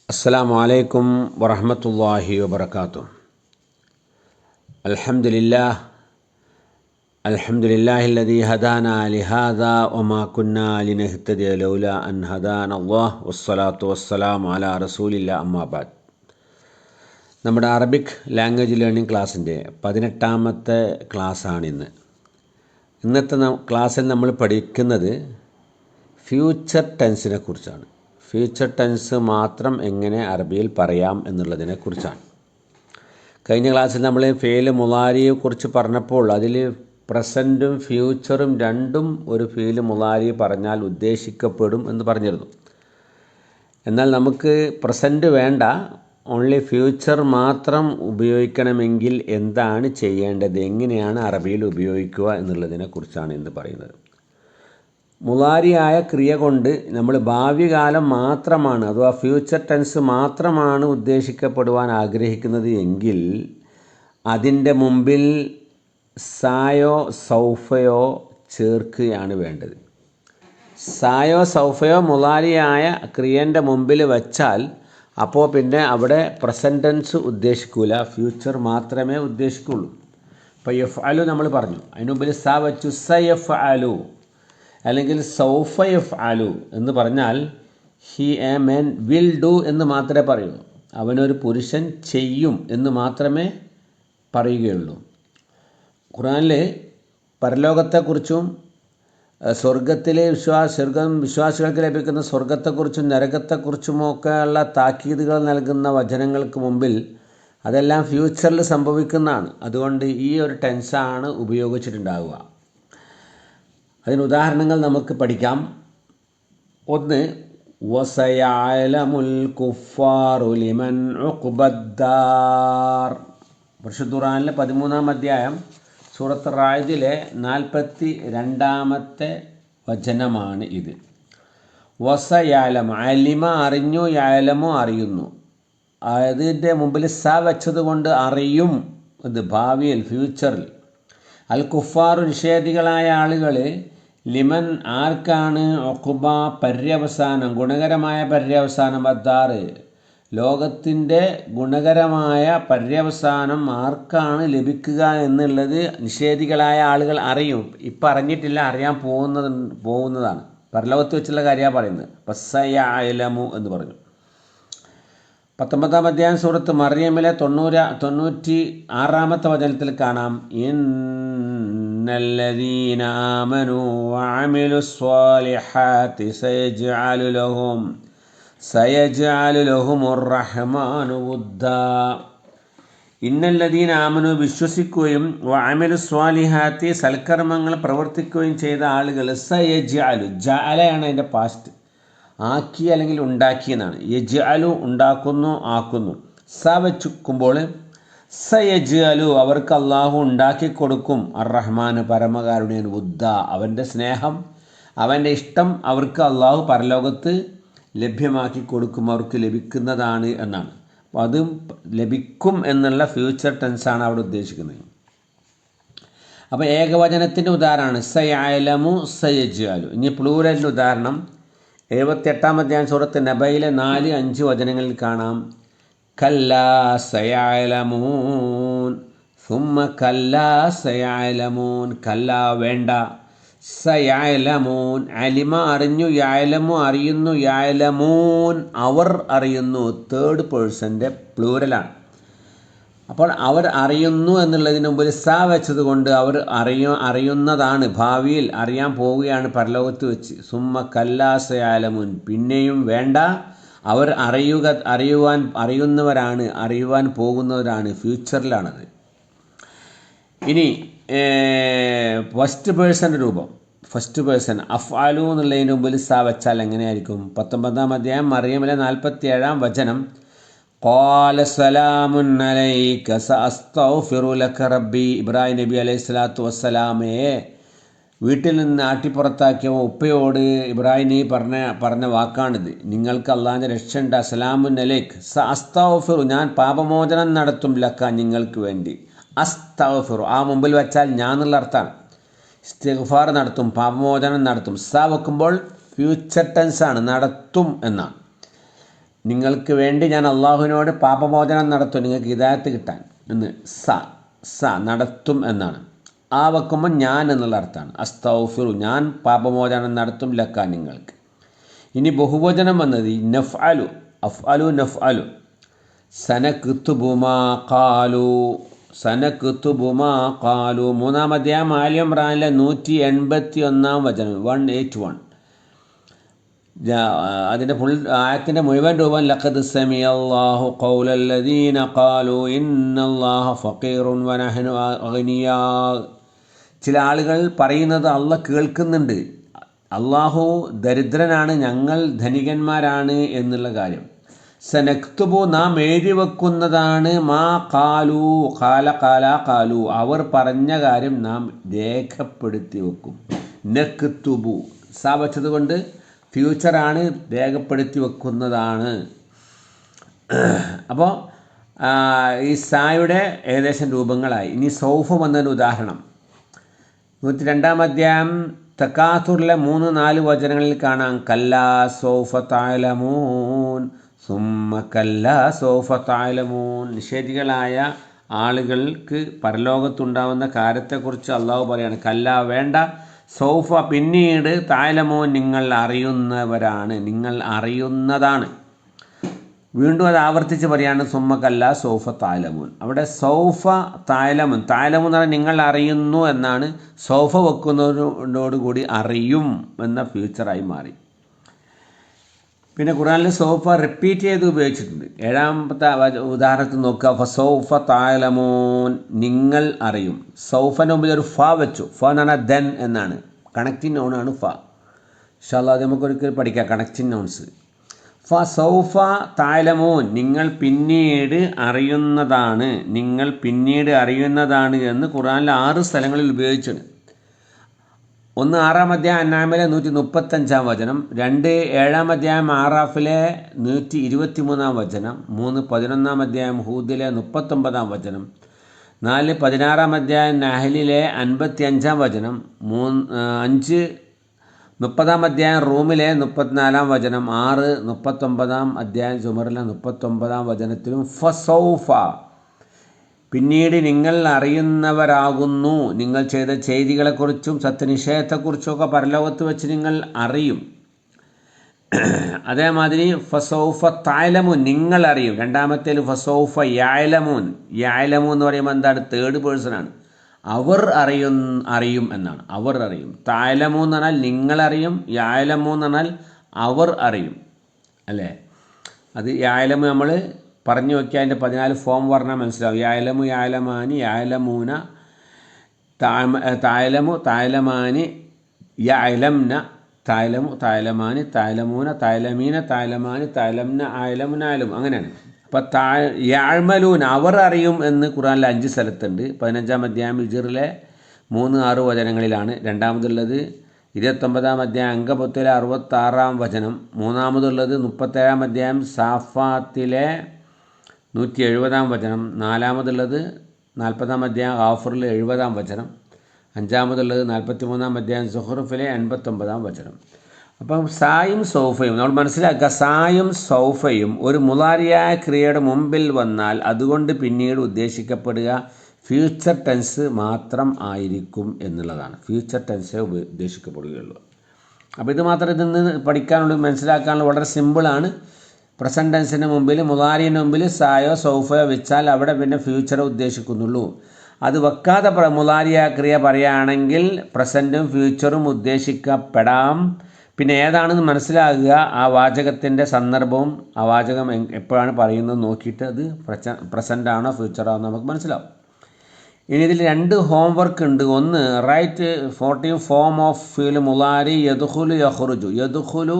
അസ്സലാമു അലൈക്കും വറഹ്മത്തുള്ളാഹി വബറകാതുഹു. അൽഹംദുലില്ലാഹില്ലദീ ഹദാനാ ലിഹാദാ വമാ കുന്നാ ലിനഹ്തദിയ ലൗലാ അൻ ഹദാനല്ലാഹ് വസ്സലാത്തു വസ്സലാമു അലാ റസൂലില്ലാ അമ്മാ ബഅദ്. നമ്മുടെ അറബിക് ലാംഗ്വേജ് ലേണിംഗ് ക്ലാസ്സിൻ്റെ 18ാമത്തെ ക്ലാസ്സാണിന്ന്. ഇന്നത്തെ ക്ലാസ്സിൽ നമ്മൾ പഠിക്കുന്നത് ഫ്യൂച്ചർ ടെൻസിനെ കുറിച്ചാണ്. ഫ്യൂച്ചർ ടെൻസ് മാത്രം എങ്ങനെ അറബിയിൽ പറയാം എന്നുള്ളതിനെക്കുറിച്ചാണ്. കഴിഞ്ഞ ക്ലാസ്സിൽ നമ്മൾ ഫെയിൽ മുളാരിയെക്കുറിച്ച് പറഞ്ഞപ്പോൾ അതിൽ പ്രസൻറ്റും ഫ്യൂച്ചറും രണ്ടും ഒരു ഫെയിൽ മുളാരി പറഞ്ഞാൽ ഉദ്ദേശിക്കപ്പെടും എന്ന് പറഞ്ഞിരുന്നു. എന്നാൽ നമുക്ക് പ്രസൻറ്റ് വേണ്ട, ഓൺലി ഫ്യൂച്ചർ മാത്രം ഉപയോഗിക്കണമെങ്കിൽ എന്താണ് ചെയ്യേണ്ടത്, എങ്ങനെയാണ് അറബിയിൽ ഉപയോഗിക്കുക എന്നുള്ളതിനെക്കുറിച്ചാണ് ഇന്ന് പറയുന്നത്. മുളാരിയായ ക്രിയ കൊണ്ട് നമ്മൾ ഭാവി കാലം മാത്രമാണ് അഥവാ ഫ്യൂച്ചർ ടെൻസ് മാത്രമാണ് ഉദ്ദേശിക്കപ്പെടുവാൻ ആഗ്രഹിക്കുന്നത് എങ്കിൽ അതിൻ്റെ മുമ്പിൽ സായോ സൗഫയോ ചേർക്കുകയാണ് വേണ്ടത്. സായോ സൗഫയോ മുളാരിയായ ക്രിയൻ്റെ മുമ്പിൽ വച്ചാൽ അപ്പോൾ പിന്നെ അവിടെ പ്രസൻറ്റ് ടെൻസ് ഉദ്ദേശിക്കൂല, ഫ്യൂച്ചർ മാത്രമേ ഉദ്ദേശിക്കുള്ളൂ. ഇപ്പോൾ യഫ്അലു നമ്മൾ പറഞ്ഞു, അതിന് മുമ്പിൽ സ വച്ചു സയഫ്അലു അല്ലെങ്കിൽ സൗഫ യഫ്അലു എന്ന് പറഞ്ഞാൽ he a man will do എന്ന് മാത്രമേ പറയൂ. അവനൊരു പുരുഷൻ ചെയ്യും എന്ന് മാത്രമേ പറയുകയുള്ളൂ. ഖുർആനിൽ പരലോകത്തെക്കുറിച്ചും സ്വർഗത്തിലെ വിശ്വാസികൾക്ക് ലഭിക്കുന്ന സ്വർഗത്തെക്കുറിച്ചും നരകത്തെക്കുറിച്ചുമൊക്കെയുള്ള താക്കീതുകൾ നൽകുന്ന വചനങ്ങൾക്ക് മുമ്പിൽ അതെല്ലാം ഫ്യൂച്ചറിൽ സംഭവിക്കുന്നതാണ്. അതുകൊണ്ട് ഈ ഒരു ടെൻസാണ് ഉപയോഗിച്ചിട്ടുണ്ടാവുക. അതിന് ഉദാഹരണങ്ങൾ നമുക്ക് പഠിക്കാം. ഒന്ന്, വസയഅലമുൽ കുഫാറു ലിമൻ ഉഖ്ബദ്ദാർ. പരിശുദ്ധ ഖുർആനിലെ 13-ാം അധ്യായം സൂറത്ത് റാഇദിലെ 42-ാമത്തെ വചനമാണ് ഇത്. വസയഅലം, അലിമ അറിഞ്ഞു, യഅലമു അറിയുന്നു. അതിൻ്റെ മുമ്പിൽ സ വെച്ചതുകൊണ്ട് അറിയും, ഇത് ഭാവിയിൽ ഫ്യൂച്ചറിൽ. അൽ കുഫാറു നിഷേധികളായ ആളുകൾ, ലിമൻ ആർക്കാണ്, ഒഖുബ പര്യവസാനം, ഗുണകരമായ പര്യവസാനം, അദ്ദാറ് ലോകത്തിൻ്റെ ഗുണകരമായ പര്യവസാനം ആർക്കാണ് ലഭിക്കുക എന്നുള്ളത് നിഷേധികളായ ആളുകൾ അറിയും. ഇപ്പം അറിഞ്ഞിട്ടില്ല, അറിയാൻ പോകുന്നതാണ്. പരലോകത്ത് വെച്ചുള്ള കാര്യമാണ് പറയുന്നത്. വസയഅലമു എന്ന് പറഞ്ഞു. 19-ാം അധ്യായം സൂറത്ത് മറിയമിലെ 96-ാമത്തെ വചനത്തിൽ കാണാം, ഇന്നല്ലദീന ആമനു വഅമിലുസ്സാലിഹാത്തി സയജ്അലു ലഹുമുർ റഹ്മാനു വുദ്ദാ. ഇന്നല്ലദീന ആമനു വിശ്വസിക്കുകയും വഅമിലുസ്സാലിഹാത്തി സൽക്കർമ്മങ്ങൾ പ്രവർത്തിക്കുകയും ചെയ്ത ആളുകൾ, സയജ്അലു, ജഅലയാണ് അതിൻ്റെ പാസ്റ്റ്, ആക്കി അല്ലെങ്കിൽ ഉണ്ടാക്കി എന്നാണ്. യജ്അലു ഉണ്ടാക്കുന്നു, ആക്കുന്നു. സ വെച്ചുക്കുമ്പോൾ സയജ്അലു അവർക്ക് അള്ളാഹു ഉണ്ടാക്കി കൊടുക്കും, അർ റഹ്മാൻ പരമകാരുണ്യൻ, വുദ്ദ അവൻ്റെ സ്നേഹം, അവൻ്റെ ഇഷ്ടം അവർക്ക് അള്ളാഹു പരലോകത്ത് ലഭ്യമാക്കി കൊടുക്കും, അവർക്ക് ലഭിക്കുന്നതാണ് എന്നാണ്. അപ്പോൾ അത് ലഭിക്കും എന്നുള്ള ഫ്യൂച്ചർ ടെൻസാണ് അവിടെ ഉദ്ദേശിക്കുന്നത്. അപ്പോൾ ഏകവചനത്തിൻ്റെ ഉദാഹരണമാണ് സയഅലമു സയജ്അലു. ഇനി പ്ലൂരലിൻ്റെ ഉദാഹരണം 78-ാം അധ്യായം സൂറത്ത് നബയിലെ 4-5 വചനങ്ങളിൽ കാണാം, കല്ലാ സയഅലമൂൻ സുമ്മ കല്ലാ സയഅലമൂൻ. കല്ലാ വേണ്ട, സയഅലമൂൻ അലിമ അറിഞ്ഞു, യഅലമു അറിയുന്നു, യഅലമൂൻ അവർ അറിയുന്നു. തേർഡ് പേഴ്സൻ്റെ പ്ലൂരലാണ്. അപ്പോൾ അവർ അറിയുന്നു എന്നുള്ളതിന് മുമ്പിൽ സ വെച്ചത് കൊണ്ട് അവർ അറിയുന്നതാണ്, ഭാവിയിൽ അറിയാൻ പോവുകയാണ് പരലോകത്ത് വെച്ച്. സുമ്മ കല്ലാ സയഅലമൂൻ പിന്നെയും വേണ്ട, അവർ അറിയുന്നവരാണ്, അറിയുവാൻ പോകുന്നവരാണ്, ഫ്യൂച്ചറിലാണത്. ഇനി ഫസ്റ്റ് പേഴ്സൻ്റെ രൂപം, ഫസ്റ്റ് പേഴ്സൺ അഫ്അലു എന്നുള്ളതിന് മുമ്പിൽ സ വെച്ചാൽ എങ്ങനെയായിരിക്കും? 19-ാം അധ്യായം മറിയമിലെ 47-ാം വചനം, ഖാല സലാമുൻ അലൈക സഅസ്തഗ്ഫിറു ലക റബ്ബി. ഇബ്രാഹിം നബി അലൈഹി സ്വലാത്തു വസ്സലാമയെ വീട്ടിൽ നിന്ന് ആട്ടിപ്പുറത്താക്കിയ ഉപ്പയോട് ഇബ്രാഹിം നബി പറഞ്ഞ വാക്കാണിത്. നിങ്ങൾക്ക് അള്ളാഹിൻ്റെ രക്ഷയുണ്ട്, അസ്സലാമുൻ അലൈക് സഅസ്തഗ്ഫിറു ഞാൻ പാപമോചനം നടത്തും, ലക നിങ്ങൾക്ക് വേണ്ടി. അസ്തഗ്ഫിറു ആ മുമ്പിൽ വെച്ചാൽ ഞാൻ എന്നുള്ള അർത്ഥമാണ്. ഇസ്തിഗ്ഫാർ നടത്തും, പാപമോചനം നടത്തും. സ വെക്കുമ്പോൾ ഫ്യൂച്ചർ ടെൻസാണ്, നടത്തും എന്നാണ്. നിങ്ങൾക്ക് വേണ്ടി ഞാൻ അള്ളാഹുവിനോട് പാപമോചനം നടത്തും, നിങ്ങൾക്ക് ഹിദായത്ത് കിട്ടാൻ എന്ന്. നടത്തും എന്നാണ്. ആ വെക്കുമ്പോൾ ഞാൻ എന്നുള്ള അർത്ഥമാണ്. അസ്തഗ്ഫിറു, ഞാൻ പാപമോചനം നടത്തും ലക്ക, നിങ്ങൾക്ക്. ഇനി ബഹുവചനം വന്നത് നഫ്അലു, അഫ്അലു നഫ്അലു. സനക്തുബു മാ ഖാലു, സനക്തുബു മാ ഖാലു. 3-ാം അധ്യായം ആലി ഇംറാനിലെ 181-ാം വചനം, 181. അതിൻ്റെ ഫുൾ ആയത്തിൻ്റെ മുഴുവൻ രൂപം ലഖദ് സമിഅല്ലാഹു ഖൗലല്ലദീന ഖാലു ഇന്നല്ലാഹ ഫഖീറുൻ വനഹ്നു അഗ്നിയാ. ചില ആളുകൾ പറയുന്നത് അള്ളാഹ് കേൾക്കുന്നുണ്ട്, അള്ളാഹു ദരിദ്രനാണ്, ഞങ്ങൾ ധനികന്മാരാണ് എന്നുള്ള കാര്യം. സനക്തുബു, നാം എഴുതി വെക്കുന്നതാണ്, മാ ഖാലു, ഖാലു, അവർ പറഞ്ഞ കാര്യം നാം രേഖപ്പെടുത്തി വെക്കും. നക്തുബു, വച്ചത് കൊണ്ട് ഫ്യൂച്ചറാണ്, രേഖപ്പെടുത്തി വെക്കുന്നതാണ്. അപ്പോൾ ഈ സായുടെ ഏകദേശം രൂപങ്ങളായി. ഇനി സൗഫ് വന്നൊരു ഉദാഹരണം 102-ാം അധ്യായം തകാസുറിലെ 3-4 വചനങ്ങളിൽ കാണാം. കല്ലാ സൗഫ തഅലമൂൻ സുമ്മ കല്ലാ സൗഫ തഅലമൂൻ. നിഷേധികളായ ആളുകൾക്ക് പരലോകത്തുണ്ടാവുന്ന കാര്യത്തെക്കുറിച്ച് അള്ളാഹു പറയാണ്, കല്ല വേണ്ട, സൗഫ പിന്നീട്, തഅലമൂൻ നിങ്ങൾ അറിയുന്നവരാണ്, നിങ്ങൾ അറിയുന്നതാണ്. വീണ്ടും അത് ആവർത്തിച്ച് പറയാണ്, സുമ്മക്കല്ല സൗഫ തഅലമൂൻ. അവിടെ സൗഫ തഅലമൂൻ, തഅലമൂൻ എന്ന് പറഞ്ഞാൽ നിങ്ങൾ അറിയുന്നു എന്നാണ്. സൗഫ വെക്കുന്നതോടുകൂടി അറിയും എന്ന ഫ്യൂച്ചറായി മാറി. പിന്നെ ഖുർആനിൽ സൗഫ റിപ്പീറ്റ് ചെയ്ത് ഉപയോഗിച്ചിട്ടുണ്ട്. 7-ാമത്തെ ഉദാഹരണത്തിൽ നോക്കുക, ഫസൗഫ തഅലമൂൻ, നിങ്ങൾ അറിയും. സൗഫൻ്റെ മുമ്പിൽ ഒരു ഫ വെച്ചു. ഫ എന്ന് പറഞ്ഞാൽ ദെൻ എന്നാണ്, കണക്റ്റിംഗ് നൗണാണ് ഫ. ഇൻഷാ അല്ലാഹ് അത് നമുക്കൊരിക്കൽ പഠിക്കാം, കണക്റ്റിംഗ് നൗൺസ്. ഫസൗഫ തഅലമൂൻ, നിങ്ങൾ പിന്നീട് അറിയുന്നതാണ്, നിങ്ങൾ പിന്നീട് അറിയുന്നതാണ് എന്ന് ഖുർആനിൽ 6 സ്ഥലങ്ങളിൽ ഉപയോഗിച്ചിട്ടുണ്ട്. 1 6-ാം അധ്യായം അൻആമിലെ 135-ാം വചനം, 2 7-ാം അധ്യായം ആറാഫിലെ 123-ാം വചനം, 3 11-ാം അധ്യായം ഹൂദിലെ 39-ാം വചനം, 4 16-ാം അധ്യായം നഹലിലെ 55-ാം വചനം, 5 30-ാം അധ്യായം റൂമിലെ 34-ാം വചനം, 6 39-ാം അധ്യായം സുമറിലെ 39-ാം വചനത്തിലും ഫസൗഫ, പിന്നീട് നിങ്ങൾ അറിയുന്നവരാകുന്നു, നിങ്ങൾ ചെയ്ത ചെയ്തികളെക്കുറിച്ചും സത്യനിഷേധത്തെക്കുറിച്ചുമൊക്കെ പരലോകത്ത് വെച്ച് നിങ്ങൾ അറിയും. അതേമാതിരി ഫസൗഫ തഅലമൂൻ, നിങ്ങൾ അറിയും. 2-ാമത്തേൽ ഫസൗഫ യഅലമൂൻ, യഅലമൂൻ എന്ന് പറയുമ്പോൾ എന്താണ്, തേർഡ് പേഴ്സണാണ്. അവർ അറിയും എന്നാണ്, അവർ അറിയും. തഅലമൂൻ എന്ന് പറഞ്ഞാൽ നിങ്ങളറിയും, യഅലമൂൻ എന്ന് പറഞ്ഞാൽ അവർ അറിയും, അല്ലേ? അത് യഅലമു നമ്മൾ പറഞ്ഞു നോക്കിയാൽ അതിൻ്റെ 14 ഫോം പറഞ്ഞാൽ മനസ്സിലാവും. യഅലമു, യഅലമാനി, യഅലമൂന, തഅലമു, തഅലമാനി, യഅലംന, തഅലമു, തഅലമാനി, തഅലമൂന, തഅലമീന, തഅലമാനി, തഅലംന, അയലമുന, അയലം, അങ്ങനെയാണ്. അപ്പം യഅമലൂൻ, അവർ അറിയും എന്ന് ഖുർആനിൽ 5 സ്ഥലത്തുണ്ട്. 15-ാം അധ്യായം ഹിജ്റിലെ 3-6 വചനങ്ങളിലാണ്. 2-ാമതുള്ളത് 29-ാം അധ്യായം അങ്കബത്തിലെ 66-ാം വചനം. 3-ാമതുള്ളത് 37-ാം അധ്യായം സാഫാത്തിലെ 170-ാം വചനം. 4-ാമതുള്ളത് 40-ാം അധ്യായം ഗാഫറിലെ 70-ാം വചനം. 5-ാമതുള്ളത് 43-ാം അധ്യായം സുഹ്റുഫിലെ 89-ാം വചനം. അപ്പം സായും സൗഫയും നമ്മൾ മനസ്സിലാക്കുക. സായും സൗഫയും ഒരു മുളാരിയായ ക്രിയയുടെ മുമ്പിൽ വന്നാൽ അതുകൊണ്ട് പിന്നീട് ഉദ്ദേശിക്കപ്പെടുക ഫ്യൂച്ചർ ടെൻസ് മാത്രം ആയിരിക്കും എന്നുള്ളതാണ്. ഫ്യൂച്ചർ ടെൻസേ ഉദ്ദേശിക്കപ്പെടുകയുള്ളൂ. അപ്പോൾ ഇത് മാത്രം ഇതിൽ നിന്ന് പഠിക്കാനുള്ള മനസ്സിലാക്കാനുള്ള വളരെ സിമ്പിളാണ്. പ്രസൻറ്റ് ടെൻസിന് മുമ്പിൽ മുളാരിന് മുമ്പിൽ സായോ സൗഫയോ വെച്ചാൽ അവിടെ പിന്നെ ഫ്യൂച്ചറെ ഉദ്ദേശിക്കുന്നുള്ളൂ. അത് വെക്കാതെ മുളാരിയായ ക്രിയ പറയുകയാണെങ്കിൽ പ്രസൻറ്റും ഫ്യൂച്ചറും ഉദ്ദേശിക്കപ്പെടാം. പിന്നെ ഏതാണെന്ന് മനസ്സിലാകുക, ആ വാചകത്തിൻ്റെ സന്ദർഭവും ആ വാചകം എപ്പോഴാണ് പറയുന്നത് നോക്കിയിട്ട് അത് പ്രസൻ്റാണോ ഫ്യൂച്ചറാണോ നമുക്ക് മനസ്സിലാവും. ഇനി ഇതിൽ 2 ഹോംവർക്ക് ഉണ്ട്. ഒന്ന്, റൈറ്റ് 14 ഫോം ഓഫ് ഫീൽ മുളാരി യദ്ഖുലു യഖ്റുജു. യദ്ഖുലു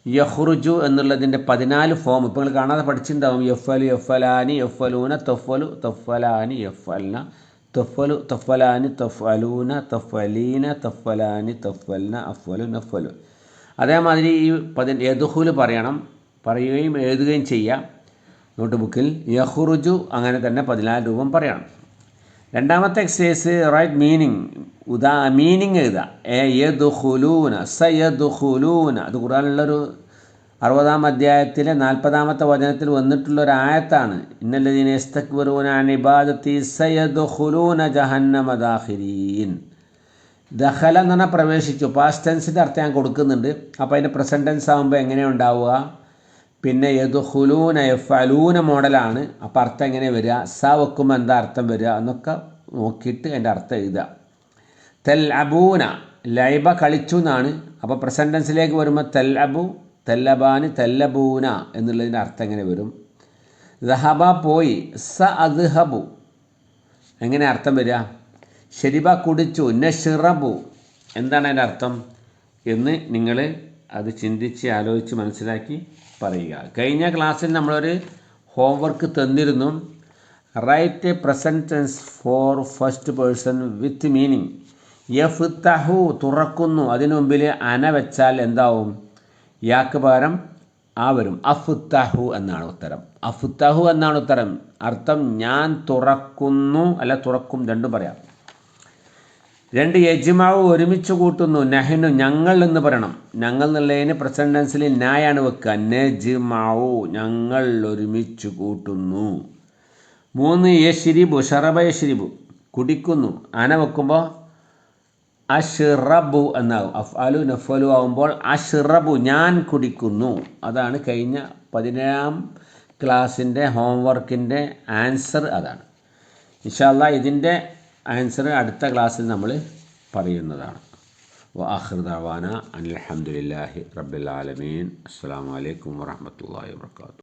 യഖ്റുജു എന്നുള്ളതിൻ്റെ 14 ഫോം ഇപ്പോൾ നിങ്ങൾ കാണാതെ പഠിച്ചിട്ടുണ്ടാവും. യഫ്അലു, യഫ്അലാനി, യഫ്അലൂന, തഫ്അലു, തഫ്അലാനി, യഫ്അൽന, തഫ്അലു, തഫ്അലാനി, തഫ്അലൂന, തഫ്അലീന, തഫ്അലാനി, തഫ്അൽന, അഫ്അലു, നഫ്അലു. അതേമാതിരി ഈ യദ്ഖുലു പറയുകയും എഴുതുകയും ചെയ്യാം നോട്ട് ബുക്കിൽ. യഖ്റുജു അങ്ങനെ തന്നെ 14 രൂപം പറയണം. 2-ാമത്തെ എക്സസൈസ് റൈറ്റ് മീനിങ് എഴുതുക. യദ്ഖുലൂന, സയദ്ഖുലൂന, അത് ഖുർആനിലുള്ളൊരു 60-ാം അധ്യായത്തിലെ 40-ാമത്തെ വചനത്തിൽ വന്നിട്ടുള്ള ഒരു ആയത്താണ്. ഇന്നല്ലദീന യസ്തക്ബിറൂന അൻ ഇബാദത്തി സയദ്ഖുലൂന ജഹന്നമ ദാഖിരീൻ. ദഖല എന്ന് പറഞ്ഞാൽ പ്രവേശിച്ചു. പാസ്റ്റ് ടെൻസിൻ്റെ അർത്ഥം ഞാൻ കൊടുക്കുന്നുണ്ട്. അപ്പോൾ അതിൻ്റെ പ്രസൻറ്റ് ടെൻസ് ആകുമ്പോൾ എങ്ങനെയാണ് ഉണ്ടാവുക? പിന്നെ യദ്ഖുലൂന യഫ്അലൂന മോഡലാണ്. അപ്പോൾ അർത്ഥം എങ്ങനെ വരിക? സ വെക്കുമ്പോൾ എന്താ അർത്ഥം വരിക എന്നൊക്കെ നോക്കിയിട്ട് അതിൻ്റെ അർത്ഥം എഴുതുക. തൽഅബൂന ലൈബ കളിച്ചു എന്നാണ്. അപ്പോൾ പ്രസൻറ്റ് ടെൻസിലേക്ക് വരുമ്പോൾ തൽഅബു, തല്ലബാന്, തല്ലബൂന എന്നുള്ളതിൻ്റെ അർത്ഥം എങ്ങനെ വരും? ദഹബ പോയി, സ അദ്ഹബു എങ്ങനെ അർത്ഥം വരിക? ഷരിബ കുടിച്ചു, നഷ്റബു എന്താണ് അതിൻ്റെ അർത്ഥം എന്ന് നിങ്ങൾ അത് ചിന്തിച്ച് ആലോചിച്ച് മനസ്സിലാക്കി പറയുക. കഴിഞ്ഞ ക്ലാസ്സിൽ നമ്മളൊരു ഹോംവർക്ക് തന്നിരുന്നു. Write a present tense for first person with meaning. യഫ്തഹു തുറക്കുന്നു, അതിനു മുമ്പിൽ അന വെച്ചാൽ എന്താവും? യാക്ക് പകരം ആ വരും. അഫ്തഹു എന്നാണ് ഉത്തരം. അഫ്തഹു എന്നാണ് ഉത്തരം. അർത്ഥം ഞാൻ തുറക്കുന്നു, അല്ല തുറക്കും, രണ്ടും പറയാം. 2 യജ്മാവ് ഒരുമിച്ച് കൂട്ടുന്നു. നഹ്നു ഞങ്ങൾ എന്ന് പറയണം. ഞങ്ങൾ എന്നുള്ളതിന് പ്രസൻറ്റ് ടെൻസിൽ നായാണ് വെക്കുക. നജ്മാവു ഞങ്ങൾ ഒരുമിച്ച് കൂട്ടുന്നു. 3 യശ്രിബു ഷറബ യശ്രിബു കുടിക്കുന്നു. അന വെക്കുമ്പോൾ അഷ്റബു എന്നാകും. അഫ്അലു നഫ്അലു ആകുമ്പോൾ അഷ്റബു ഞാൻ കുടിക്കുന്നു. അതാണ് കഴിഞ്ഞ 17-ാം ക്ലാസ്സിൻ്റെ ഹോംവർക്കിൻ്റെ ആൻസർ. അതാണ് ഇൻഷാ അല്ലാഹ്. ഇതിൻ്റെ ആൻസർ അടുത്ത ക്ലാസ്സിൽ നമ്മൾ പറയുന്നതാണ്. വആഖിറു ദഅവാന അനിൽ ഹംദുലില്ലാഹി റബ്ബിൽ ആലമീൻ. അസ്സലാമു അലൈക്കും വറഹ്മത്തുള്ളാഹി വബറകാതുഹു.